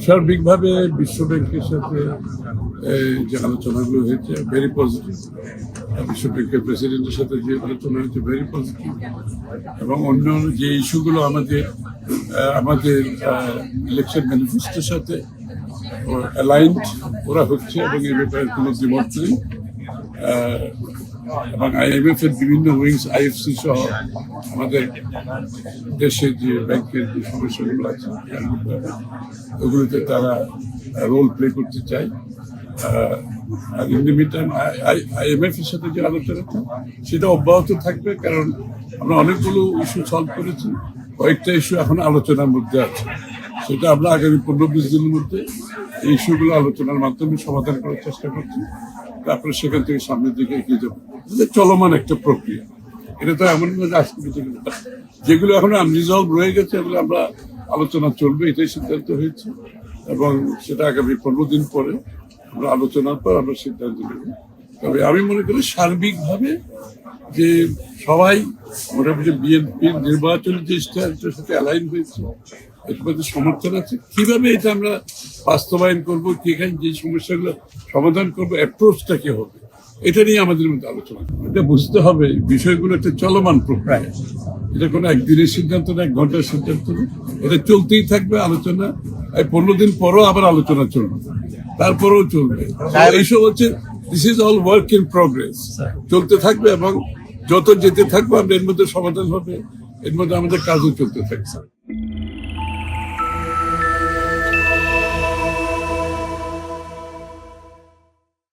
সার্বিকভাবে বিশ্ব ব্যাংকের সাথে যে আলোচনাগুলো হয়েছে ভেরি পজিটিভ। বিশ্ব ব্যাংকের প্রেসিডেন্টের সাথে যে আলোচনা হয়েছে ভেরি পজিটিভ, এবং অন্য যে ইস্যুগুলো আমাদের ইলেকশন ম্যানিফেস্টোর সাথে অ্যালাইন্ড ওরা হচ্ছে, এবং এই ব্যাপারে কোনো দ্বিমত নেই। এবং IMF এর বিভিন্ন উইংস, IFC সহ আমাদের দেশের যে ব্যাংকের যে সমস্যাগুলো আছে ওগুলোতে তারা রোল প্লে করতে চায়। আর in the mid time IMF এর সাথে যে আলোচনাটা সেটা অব্যাহত থাকবে, কারণ আমরা অনেকগুলো ইস্যু সলভ করেছি, কয়েকটা ইস্যু এখন আলোচনার মধ্যে আছে। সেটা আমরা আগামী 15-20 দিনের মধ্যে এই ইস্যুগুলো আলোচনার মাধ্যমে সমাধান করার চেষ্টা করছি। তারপরে সেখান থেকে সামনের দিকে এগিয়ে যাবো। চলমান একটা প্রক্রিয়া, এটা তো এমন নয় আজকে যেগুলো এখন আনরিজলভ রয়ে গেছে এগুলো আমরা আলোচনা চলবে, এটাই সিদ্ধান্ত হয়েছে। এবং সেটা আগামী 15 দিন পরে আমরা আলোচনার পর আমরা সিদ্ধান্ত নেব। তবে আমি মনে করি সার্বিকভাবে যে সবাই মোটামুটি বিএনপির নির্বাচনী যে স্ট্যান্ডের সাথে অ্যালাইন হয়েছে, এর মধ্যে সমর্থন আছে। কিভাবে এটা আমরা বাস্তবায়ন করবো, এখানে যে সমস্যাগুলো সমাধান করবো, অ্যাপ্রোচটা কি হবে, এটা নিয়ে আমাদের মধ্যে আলোচনা। এটা বুঝতে হবে বিষয়গুলো একটা চলমান প্রক্রিয়া, এটা কোনো একদিনের সিদ্ধান্ত না, 1 ঘন্টার সিদ্ধান্ত না, এটা চলতেই থাকবে। আলোচনা 15 দিন পরও আবার আলোচনা চলবে, তারপরেও চলবে। এইসব হচ্ছে this is all work in progress, চলতে থাকবে, এবং যত যেতে থাকবো আমরা এর মধ্যে সমাধান হবে, এর মধ্যে আমাদের কাজও চলতে থাকবে।